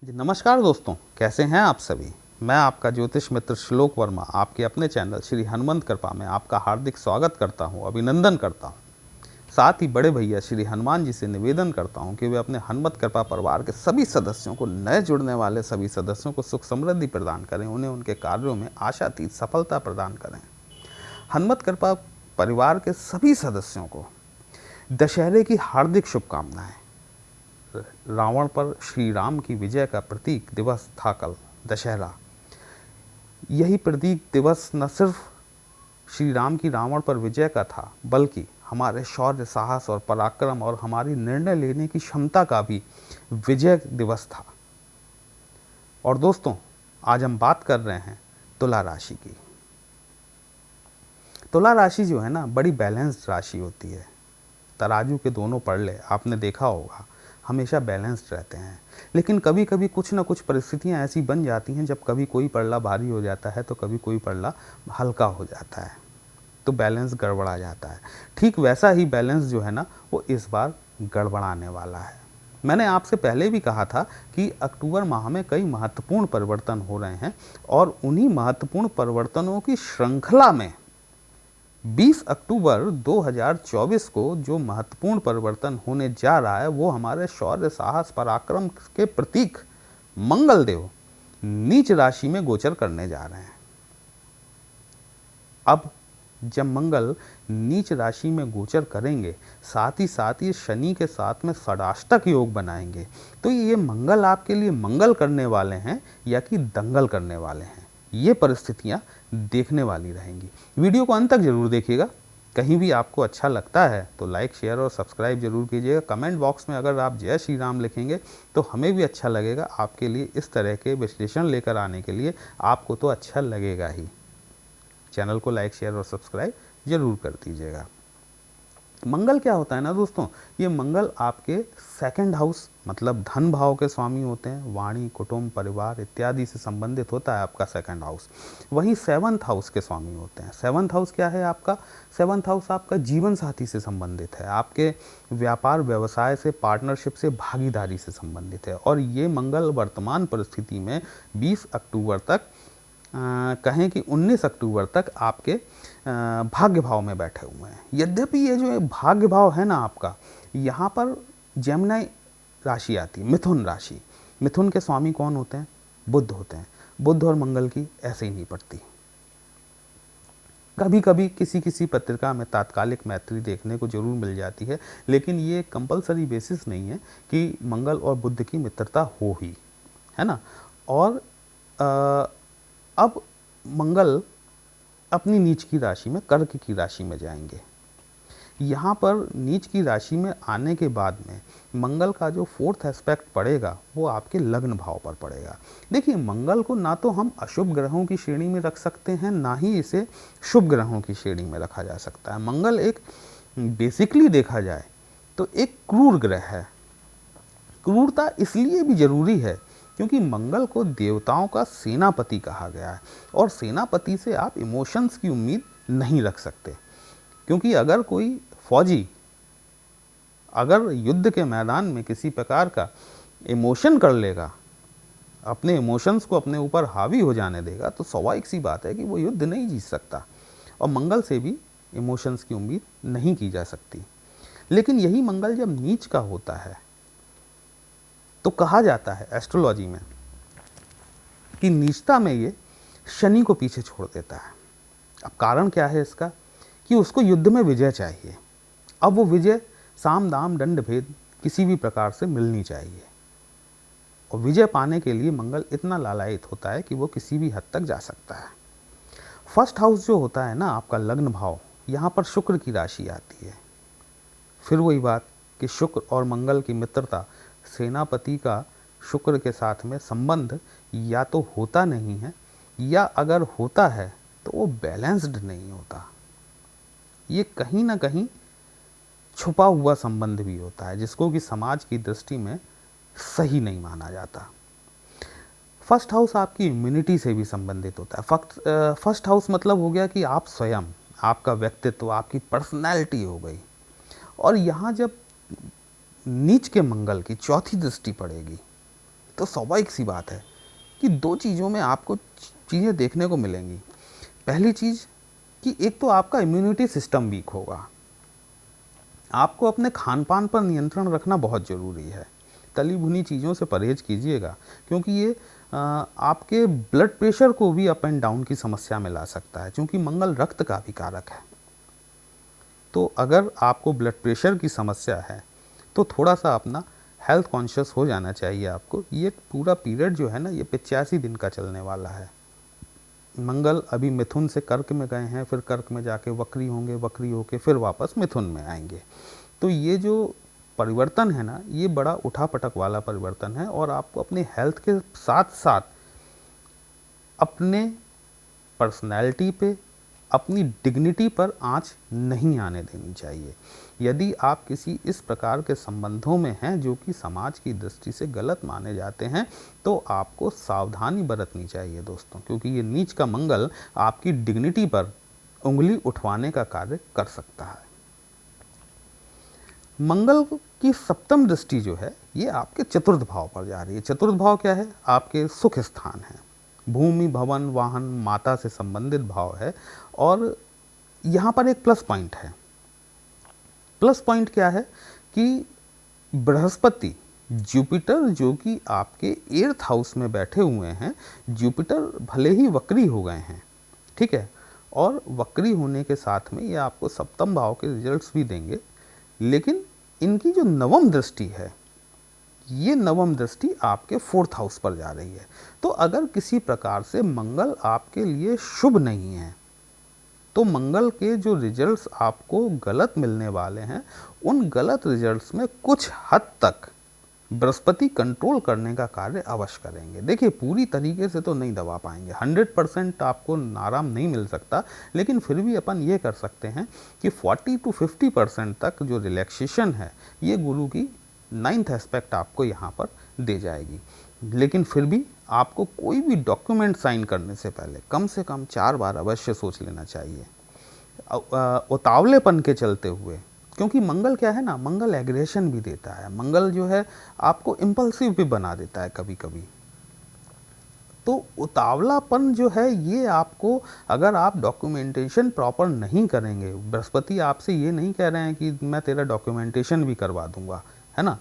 जी नमस्कार दोस्तों, कैसे हैं आप सभी। मैं आपका ज्योतिष मित्र श्लोक वर्मा आपके अपने चैनल श्री हनुमंत कृपा में आपका हार्दिक स्वागत करता हूं, अभिनंदन करता हूं। साथ ही बड़े भैया श्री हनुमान जी से निवेदन करता हूं कि वे अपने हनुमत कृपा परिवार के सभी सदस्यों को, नए जुड़ने वाले सभी सदस्यों को सुख समृद्धि प्रदान करें, उन्हें उनके कार्यों में आशातीत सफलता प्रदान करें। हनुमत कृपा परिवार के सभी सदस्यों को दशहरे की हार्दिक शुभकामनाएं। रावण पर श्री राम की विजय का प्रतीक दिवस था कल दशहरा। यही प्रतीक दिवस न सिर्फ श्री राम की रावण पर विजय का था, बल्कि हमारे शौर्य, साहस और पराक्रम और हमारी निर्णय लेने की क्षमता का भी विजय दिवस था। और दोस्तों, आज हम बात कर रहे हैं तुला राशि की। तुला राशि जो है ना, बड़ी बैलेंस्ड राशि होती है। तराजू के दोनों पड़ले आपने देखा होगा, हमेशा बैलेंस्ड रहते हैं। लेकिन कभी कभी कुछ ना कुछ परिस्थितियां ऐसी बन जाती हैं, जब कभी कोई पड़ला भारी हो जाता है तो कभी कोई पड़ला हल्का हो जाता है, तो बैलेंस गड़बड़ा जाता है। ठीक वैसा ही बैलेंस जो है ना, वो इस बार गड़बड़ाने वाला है। मैंने आपसे पहले भी कहा था कि अक्टूबर माह में कई महत्वपूर्ण परिवर्तन हो रहे हैं, और उन्हीं महत्वपूर्ण परिवर्तनों की श्रृंखला में 20 अक्टूबर 2024 को जो महत्वपूर्ण परिवर्तन होने जा रहा है, वो हमारे शौर्य, साहस, पराक्रम के प्रतीक मंगल देव नीच राशि में गोचर करने जा रहे हैं। अब जब मंगल नीच राशि में गोचर करेंगे, साथ ही शनि के साथ में षडाष्टक योग बनाएंगे, तो ये मंगल आपके लिए मंगल करने वाले हैं या कि दंगल करने वाले हैं, ये परिस्थितियां देखने वाली रहेंगी। वीडियो को अंत तक जरूर देखिएगा। कहीं भी आपको अच्छा लगता है तो लाइक, शेयर और सब्सक्राइब जरूर कीजिएगा। कमेंट बॉक्स में अगर आप जय श्री राम लिखेंगे तो हमें भी अच्छा लगेगा। आपके लिए इस तरह के विश्लेषण लेकर आने के लिए आपको तो अच्छा लगेगा ही। चैनल को लाइक, शेयर और सब्सक्राइब जरूर कर दीजिएगा। मंगल क्या होता है ना दोस्तों, ये मंगल आपके सेकंड हाउस मतलब धन भाव के स्वामी होते हैं। वाणी, कुटुंब, परिवार इत्यादि से संबंधित होता है आपका सेकंड हाउस। वहीं सेवंथ हाउस के स्वामी होते हैं। सेवंथ हाउस क्या है आपका? सेवंथ हाउस आपका जीवन साथी से संबंधित है, आपके व्यापार व्यवसाय से, पार्टनरशिप से, भागीदारी से संबंधित है। और ये मंगल वर्तमान परिस्थिति में 20 अक्टूबर तक कहें कि 19 अक्टूबर तक आपके भाग्य भाव में बैठे हुए हैं। यद्यपि ये जो भाग्य भाव है ना आपका, यहाँ पर जेमिनी राशि आती है, मिथुन राशि। मिथुन के स्वामी कौन होते हैं? बुध होते हैं। बुध और मंगल की ऐसे ही नहीं पड़ती। कभी कभी किसी किसी पत्रिका में तात्कालिक मैत्री देखने को जरूर मिल जाती है, लेकिन ये कंपलसरी बेसिस नहीं है कि मंगल और बुध की मित्रता हो ही, है ना। और अब मंगल अपनी नीच की राशि में, कर्क की राशि में जाएंगे। यहाँ पर नीच की राशि में आने के बाद में मंगल का जो फोर्थ एस्पेक्ट पड़ेगा, वो आपके लग्न भाव पर पड़ेगा। देखिए, मंगल को ना तो हम अशुभ ग्रहों की श्रेणी में रख सकते हैं, ना ही इसे शुभ ग्रहों की श्रेणी में रखा जा सकता है। मंगल एक बेसिकली देखा जाए तो एक क्रूर ग्रह है। क्रूरता इसलिए भी जरूरी है क्योंकि मंगल को देवताओं का सेनापति कहा गया है, और सेनापति से आप इमोशंस की उम्मीद नहीं रख सकते। क्योंकि अगर कोई फौजी अगर युद्ध के मैदान में किसी प्रकार का इमोशन कर लेगा, अपने इमोशंस को अपने ऊपर हावी हो जाने देगा, तो स्वाभाविक सी बात है कि वो युद्ध नहीं जीत सकता। और मंगल से भी इमोशंस की उम्मीद नहीं की जा सकती। लेकिन यही मंगल जब नीच का होता है तो कहा जाता है एस्ट्रोलॉजी में कि नीचता में ये शनि को पीछे छोड़ देता है। अब कारण क्या है इसका? कि उसको युद्ध में विजय चाहिए। अब वो विजय साम दाम दंड भेद किसी भी प्रकार से मिलनी चाहिए, और विजय पाने के लिए मंगल इतना लालायित होता है कि वो किसी भी हद तक जा सकता है। फर्स्ट हाउस जो होता है ना आपका लग्न भाव, यहाँ पर शुक्र की राशि आती है। फिर वही बात कि शुक्र और मंगल की मित्रता, सेनापति का शुक्र के साथ में संबंध या तो होता नहीं है, या अगर होता है तो वो बैलेंस्ड नहीं होता। ये कहीं ना कहीं छुपा हुआ संबंध भी होता है, जिसको कि समाज की दृष्टि में सही नहीं माना जाता। फर्स्ट हाउस आपकी इम्यूनिटी से भी संबंधित होता है। फर्स्ट हाउस मतलब हो गया कि आप स्वयं, आपका व्यक्तित्व, आपकी पर्सनैलिटी हो गई। और यहाँ जब नीच के मंगल की चौथी दृष्टि पड़ेगी तो स्वाभाविक सी बात है कि दो चीज़ों में आपको चीज़ें देखने को मिलेंगी। पहली चीज़ कि एक तो आपका इम्यूनिटी सिस्टम वीक होगा। आपको अपने खान पान पर नियंत्रण रखना बहुत ज़रूरी है। तली भुनी चीज़ों से परहेज कीजिएगा, क्योंकि ये आपके ब्लड प्रेशर को भी अप एंड डाउन की समस्या में ला सकता है, क्योंकि मंगल रक्त का भी कारक है। तो अगर आपको ब्लड प्रेशर की समस्या है तो थोड़ा सा अपना हेल्थ कॉन्शियस हो जाना चाहिए आपको। ये पूरा पीरियड जो है ना, ये 85 दिन का चलने वाला है। मंगल अभी मिथुन से कर्क में गए हैं, फिर कर्क में जाके वक्री होंगे, वक्री होके फिर वापस मिथुन में आएंगे। तो ये जो परिवर्तन है ना, ये बड़ा उठापटक वाला परिवर्तन है, और आपको अपने हेल्थ के साथ साथ अपने पर्सनैलिटी पे, अपनी डिग्निटी पर आंच नहीं आने देनी चाहिए। यदि आप किसी इस प्रकार के संबंधों में हैं जो कि समाज की दृष्टि से गलत माने जाते हैं, तो आपको सावधानी बरतनी चाहिए दोस्तों, क्योंकि ये नीच का मंगल आपकी डिग्निटी पर उंगली उठवाने का कार्य कर सकता है। मंगल की सप्तम दृष्टि जो है, ये आपके चतुर्थ भाव पर जा रही है। चतुर्थ भाव क्या है? आपके सुख स्थान है। भूमि, भवन, वाहन, माता से संबंधित भाव है। और यहाँ पर एक प्लस पॉइंट है। प्लस पॉइंट क्या है कि बृहस्पति, जुपिटर जो कि आपके 8th हाउस में बैठे हुए हैं, जुपिटर भले ही वक्री हो गए हैं, ठीक है, और वक्री होने के साथ में ये आपको सप्तम भाव के रिजल्ट्स भी देंगे, लेकिन इनकी जो नवम दृष्टि है, ये नवम दृष्टि आपके 4th हाउस पर जा रही है। तो अगर किसी प्रकार से मंगल आपके लिए शुभ नहीं है, तो मंगल के जो रिजल्ट्स आपको गलत मिलने वाले हैं, उन गलत रिजल्ट्स में कुछ हद तक बृहस्पति कंट्रोल करने का कार्य अवश्य करेंगे। देखिए, पूरी तरीके से तो नहीं दबा पाएंगे, 100% आपको आराम नहीं मिल सकता, लेकिन फिर भी अपन ये कर सकते हैं कि 40 to 50% तक जो रिलैक्सेशन है, ये गुरु की 9th एस्पेक्ट आपको यहाँ पर दे जाएगी। लेकिन फिर भी आपको कोई भी डॉक्यूमेंट साइन करने से पहले कम से कम 4 बार अवश्य सोच लेना चाहिए, उतावलेपन के चलते हुए। क्योंकि मंगल क्या है ना, मंगल एग्रेशन भी देता है, मंगल जो है आपको इम्पल्सिव भी बना देता है कभी कभी। तो उतावलापन जो है, ये आपको, अगर आप डॉक्यूमेंटेशन प्रॉपर नहीं करेंगे, बृहस्पति आपसे ये नहीं कह रहे हैं कि मैं तेरा डॉक्यूमेंटेशन भी करवा दूंगा, है ना,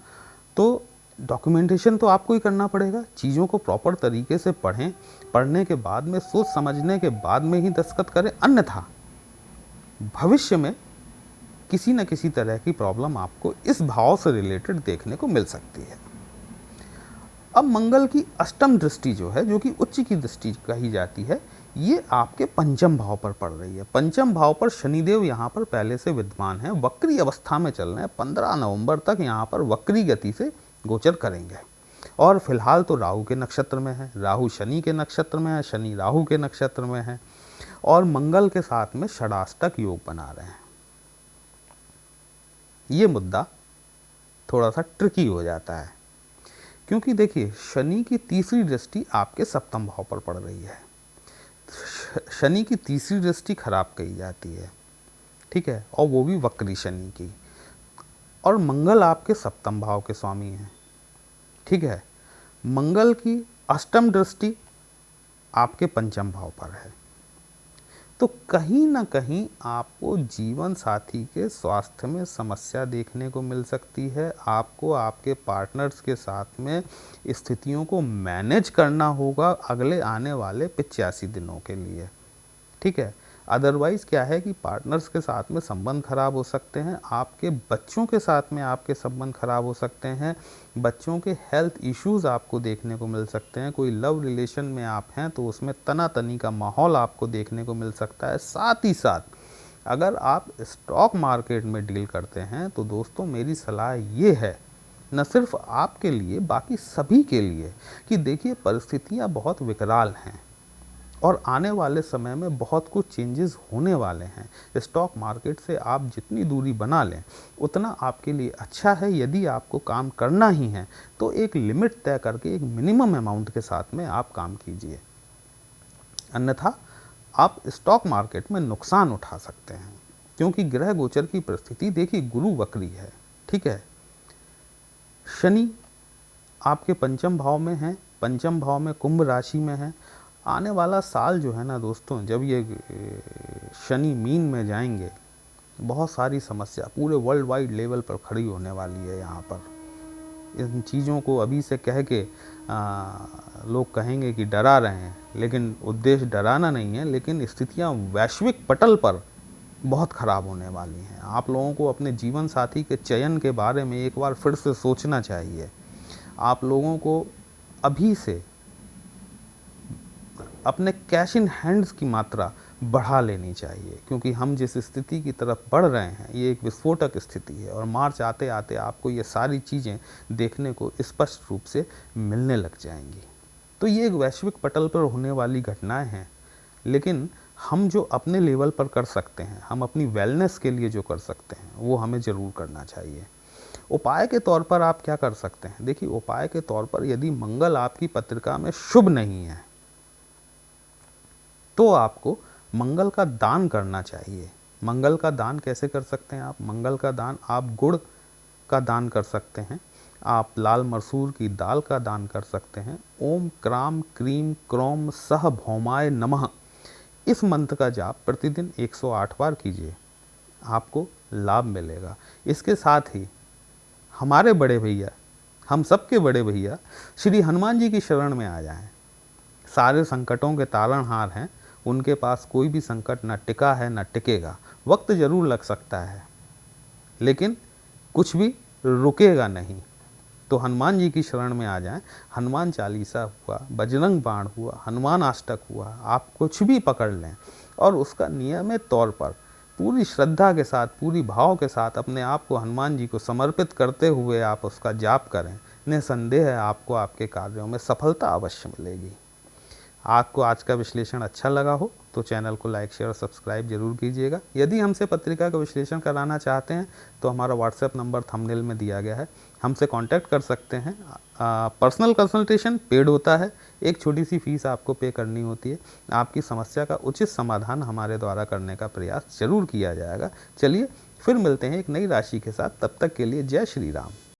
तो डॉक्यूमेंटेशन तो आपको ही करना पड़ेगा। चीज़ों को प्रॉपर तरीके से पढ़ें, पढ़ने के बाद में सोच समझने के बाद में ही दस्तखत करें, अन्यथा भविष्य में किसी न किसी तरह की प्रॉब्लम आपको इस भाव से रिलेटेड देखने को मिल सकती है। अब मंगल की अष्टम दृष्टि जो है, जो कि उच्च की दृष्टि कही जाती है, ये आपके पंचम भाव पर पड़ रही है। पंचम भाव पर शनिदेव यहाँ पर पहले से विद्यमान है, वक्री अवस्था में चल रहे हैं, 15 नवंबर तक यहाँ पर वक्री गति से गोचर करेंगे। और फिलहाल तो राहु के नक्षत्र में है, राहु शनि के नक्षत्र में है, शनि राहु के नक्षत्र में है, और मंगल के साथ में षडाष्टक योग बना रहे हैं। ये मुद्दा थोड़ा सा ट्रिकी हो जाता है, क्योंकि देखिए, शनि की तीसरी दृष्टि आपके सप्तम भाव पर पड़ रही है। शनि की तीसरी दृष्टि खराब कही जाती है, ठीक है, और वो भी वक्री शनि की। और मंगल आपके सप्तम भाव के स्वामी हैं, ठीक है। मंगल की अष्टम दृष्टि आपके पंचम भाव पर है। तो कहीं ना कहीं आपको जीवन साथी के स्वास्थ्य में समस्या देखने को मिल सकती है। आपको आपके पार्टनर्स के साथ में स्थितियों को मैनेज करना होगा अगले आने वाले 85 दिनों के लिए, ठीक है। अदरवाइज़ क्या है कि पार्टनर्स के साथ में संबंध खराब हो सकते हैं, आपके बच्चों के साथ में आपके संबंध खराब हो सकते हैं, बच्चों के हेल्थ इश्यूज़ आपको देखने को मिल सकते हैं। कोई लव रिलेशन में आप हैं तो उसमें तनातनी का माहौल आपको देखने को मिल सकता है। साथ ही साथ अगर आप स्टॉक मार्केट में डील करते हैं तो दोस्तों, मेरी सलाह ये है, न सिर्फ आपके लिए बाकी सभी के लिए, कि देखिए, परिस्थितियाँ बहुत विकराल हैं और आने वाले समय में बहुत कुछ चेंजेस होने वाले हैं। स्टॉक मार्केट से आप जितनी दूरी बना लें उतना आपके लिए अच्छा है। यदि आपको काम करना ही है तो एक लिमिट तय करके एक मिनिमम अमाउंट के साथ में आप काम कीजिए, अन्यथा आप स्टॉक मार्केट में नुकसान उठा सकते हैं। क्योंकि ग्रह गोचर की परिस्थिति देखिए, गुरु वक्री है, ठीक है, शनि आपके पंचम भाव में हैं, पंचम भाव में कुंभ राशि में है। आने वाला साल जो है ना दोस्तों, जब ये शनि मीन में जाएंगे, बहुत सारी समस्या पूरे वर्ल्ड वाइड लेवल पर खड़ी होने वाली है। यहाँ पर इन चीज़ों को अभी से कह के लोग कहेंगे कि डरा रहे हैं, लेकिन उद्देश्य डराना नहीं है, लेकिन स्थितियाँ वैश्विक पटल पर बहुत ख़राब होने वाली हैं। आप लोगों को अपने जीवन साथी के चयन के बारे में एक बार फिर से सोचना चाहिए। आप लोगों को अभी से अपने कैश इन हैंड्स की मात्रा बढ़ा लेनी चाहिए, क्योंकि हम जिस स्थिति की तरफ बढ़ रहे हैं ये एक विस्फोटक स्थिति है, और मार्च आते आते आपको ये सारी चीज़ें देखने को स्पष्ट रूप से मिलने लग जाएंगी। तो ये एक वैश्विक पटल पर होने वाली घटनाएं हैं, लेकिन हम जो अपने लेवल पर कर सकते हैं, हम अपनी वेलनेस के लिए जो कर सकते हैं, वो हमें ज़रूर करना चाहिए। उपाय के तौर पर आप क्या कर सकते हैं? देखिए, उपाय के तौर पर यदि मंगल आपकी पत्रिका में शुभ नहीं है तो आपको मंगल का दान करना चाहिए। मंगल का दान कैसे कर सकते हैं आप? मंगल का दान आप गुड़ का दान कर सकते हैं, आप लाल मसूर की दाल का दान कर सकते हैं। ओम क्राम क्रीम क्रोम सह भौमाय नमः, इस मंत्र का जाप प्रतिदिन 108 बार कीजिए, आपको लाभ मिलेगा। इसके साथ ही हमारे बड़े भैया, हम सबके बड़े भैया श्री हनुमान जी की शरण में आ जाएं। सारे संकटों के तारणहार हैं, उनके पास कोई भी संकट ना टिका है ना टिकेगा। वक्त ज़रूर लग सकता है, लेकिन कुछ भी रुकेगा नहीं। तो हनुमान जी की शरण में आ जाएं। हनुमान चालीसा हुआ, बजरंग बाण हुआ, हनुमान अष्टक हुआ, आप कुछ भी पकड़ लें और उसका नियमित तौर पर पूरी श्रद्धा के साथ, पूरी भाव के साथ अपने आप को हनुमान जी को समर्पित करते हुए आप उसका जाप करें। निसंदेह है आपको आपके कार्यों में सफलता अवश्य मिलेगी। आपको आज का विश्लेषण अच्छा लगा हो तो चैनल को लाइक शेयर और सब्सक्राइब जरूर कीजिएगा। यदि हमसे पत्रिका का विश्लेषण कराना चाहते हैं तो हमारा व्हाट्सएप नंबर थंबनेल में दिया गया है, हमसे कांटेक्ट कर सकते हैं। पर्सनल कंसल्टेशन पेड होता है, एक छोटी सी फीस आपको पे करनी होती है। आपकी समस्या का उचित समाधान हमारे द्वारा करने का प्रयास जरूर किया जाएगा। चलिए फिर मिलते हैं एक नई राशि के साथ, तब तक के लिए जय श्री राम।